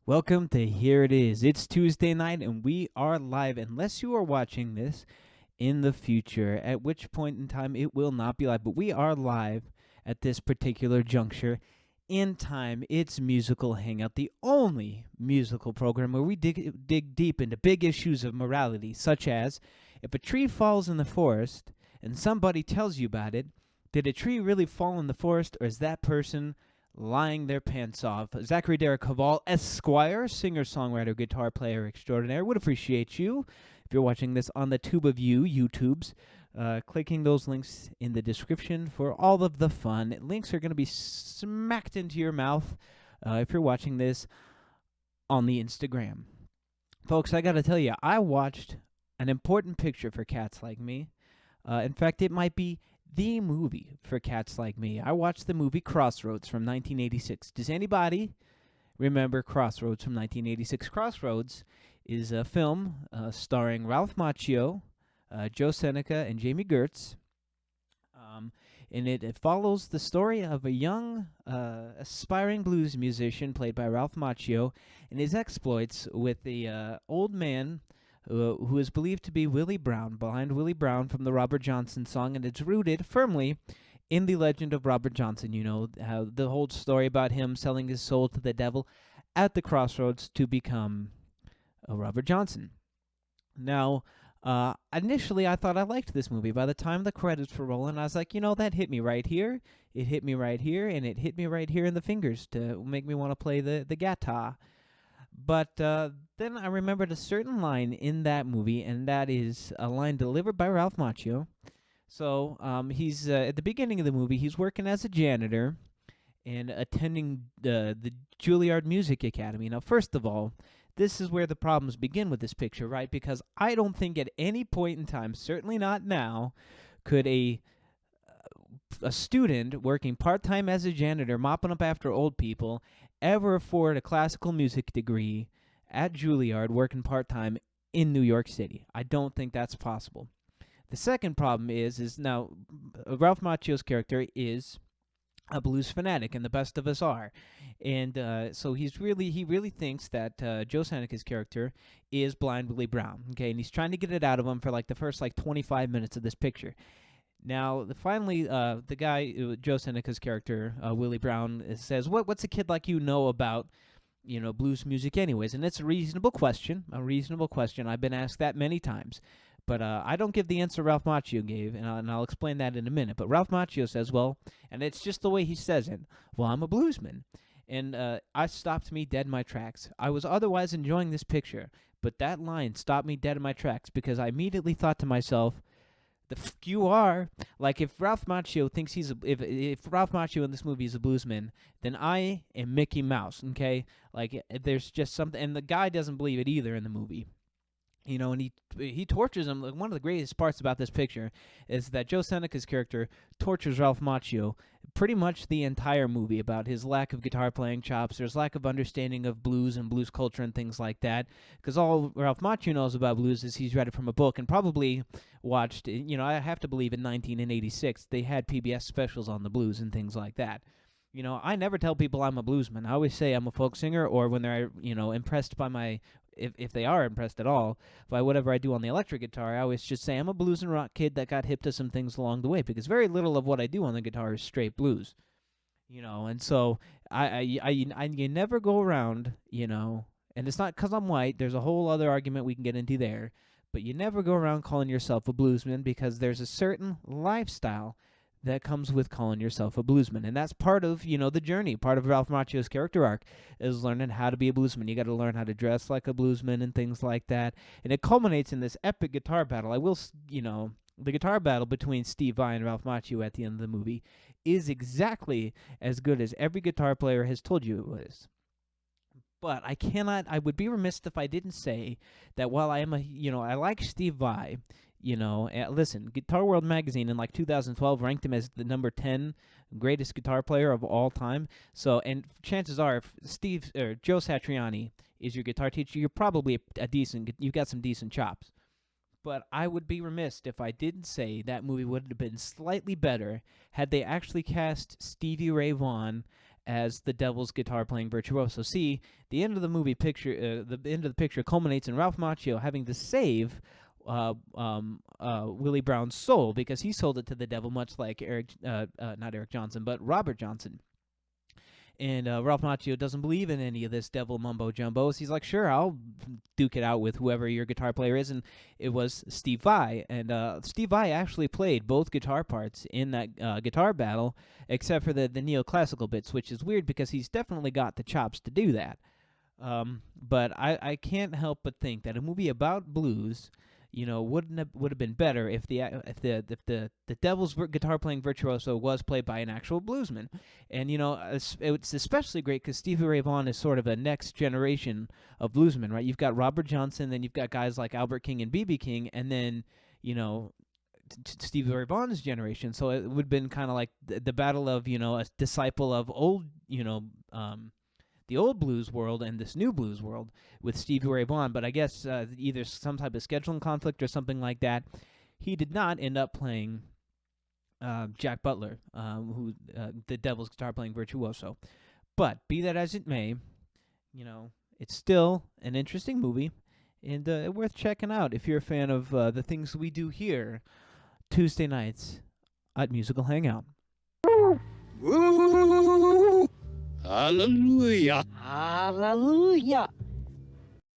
Welcome to Here It Is. It's Tuesday night and we are live, unless you are watching this in the future, at which point in time it will not be live, but we are live at this particular juncture in time. It's Musical Hangout, the only musical program where we dig deep into big issues of morality, such as if a tree falls in the forest and somebody tells you about it, did a tree really fall in the forest, or is that person lying their pants off? Zach Hval, Esquire, singer-songwriter, guitar player extraordinaire, would appreciate you if you're watching this on the tube of YouTubes, clicking those links in the description for all of the fun. Links are going to be smacked into your mouth if you're watching this on the Instagram. Folks, I got to tell you, I watched an important picture for cats like me. In fact, it might be the movie for cats like me. I watched the movie Crossroads from 1986. Does anybody remember Crossroads from 1986? Crossroads is a film starring Ralph Macchio, Joe Seneca, and Jamie Gertz. And it follows the story of a young, aspiring blues musician played by Ralph Macchio and his exploits with the old man who is believed to be Willie Brown, blind Willie Brown from the Robert Johnson song, and it's rooted firmly in the legend of Robert Johnson. You know, how the whole story about him selling his soul to the devil at the crossroads to become a Robert Johnson. Now, initially I thought I liked this movie. By the time the credits were rolling, I was like, that hit me right here. It hit me right here, and it hit me right here in the fingers to make me want to play the guitar. But then I remembered a certain line in that movie, and that is a line delivered by Ralph Macchio. So he's at the beginning of the movie, he's working as a janitor and attending the Juilliard Music Academy. Now, first of all, this is where the problems begin with this picture, right? Because I don't think at any point in time, certainly not now, could a student working part-time as a janitor, mopping up after old people, ever afford a classical music degree at Juilliard working part-time in New York City. I don't think that's possible. The second problem is now Ralph Macchio's character is a blues fanatic, and the best of us are. And so he really thinks that Joe Seneca's character is blind Willie Brown, okay? And he's trying to get it out of him for the first 25 minutes of this picture. Now, finally, the guy, Joe Seneca's character, Willie Brown, says, "What's a kid like you know about, blues music anyways?" And it's a reasonable question, I've been asked that many times. But I don't give the answer Ralph Macchio gave, and I'll explain that in a minute. But Ralph Macchio says, well, and it's just the way he says it, well, I'm a bluesman. And I stopped me dead in my tracks. I was otherwise enjoying this picture, but that line stopped me dead in my tracks because I immediately thought to myself, the f you are. Like, if Ralph Macchio thinks if Ralph Macchio in this movie is a bluesman, then I am Mickey Mouse, okay? Like, there's just something, and the guy doesn't believe it either in the movie. And he tortures him. Like, one of the greatest parts about this picture is that Joe Seneca's character tortures Ralph Macchio pretty much the entire movie about his lack of guitar playing chops, his lack of understanding of blues and blues culture and things like that. Because all Ralph Macchio knows about blues is he's read it from a book and probably watched, I have to believe in 1986 they had PBS specials on the blues and things like that. I never tell people I'm a bluesman. I always say I'm a folk singer, or when they're, impressed by my, if they are impressed at all by whatever I do on the electric guitar, I always just say I'm a blues and rock kid that got hip to some things along the way, because very little of what I do on the guitar is straight blues. And so you never go around, and it's not because I'm white. There's a whole other argument we can get into there, but you never go around calling yourself a bluesman, because there's a certain lifestyle that comes with calling yourself a bluesman. And that's part of, the journey. Part of Ralph Macchio's character arc is learning how to be a bluesman. You got to learn how to dress like a bluesman and things like that. And it culminates in this epic guitar battle. The guitar battle between Steve Vai and Ralph Macchio at the end of the movie is exactly as good as every guitar player has told you it was. But I would be remiss if I didn't say that while I like Steve Vai, listen, Guitar World magazine in 2012 ranked him as the number 10 greatest guitar player of all time. So, and chances are, if Joe Satriani is your guitar teacher, you're probably you've got some decent chops. But I would be remiss if I didn't say that movie would have been slightly better had they actually cast Stevie Ray Vaughan as the devil's guitar playing virtuoso. See, the end of the movie picture, the end of the picture culminates in Ralph Macchio having to save Willie Brown's soul because he sold it to the devil, much like not Eric Johnson, but Robert Johnson. And Ralph Macchio doesn't believe in any of this devil mumbo jumbo. So he's like, sure, I'll duke it out with whoever your guitar player is. And it was Steve Vai. And Steve Vai actually played both guitar parts in that guitar battle, except for the neoclassical bits, which is weird because he's definitely got the chops to do that. But I can't help but think that a movie about blues, would have been better if the devil's guitar playing virtuoso was played by an actual bluesman. And it's especially great because Stevie Ray Vaughan is sort of a next generation of bluesmen, right? You've got Robert Johnson, then you've got guys like Albert King and B.B. King, and then Stevie Ray Vaughan's generation. So it would have been kind of like the battle of a disciple of old the old blues world and this new blues world with Stevie Ray Vaughan. But I guess either some type of scheduling conflict or something like that, he did not end up playing Jack Butler, who the devil's guitar playing virtuoso. But be that as it may, it's still an interesting movie and worth checking out if you're a fan of the things we do here Tuesday nights at Musical Hangout. Woo! Hallelujah! Hallelujah!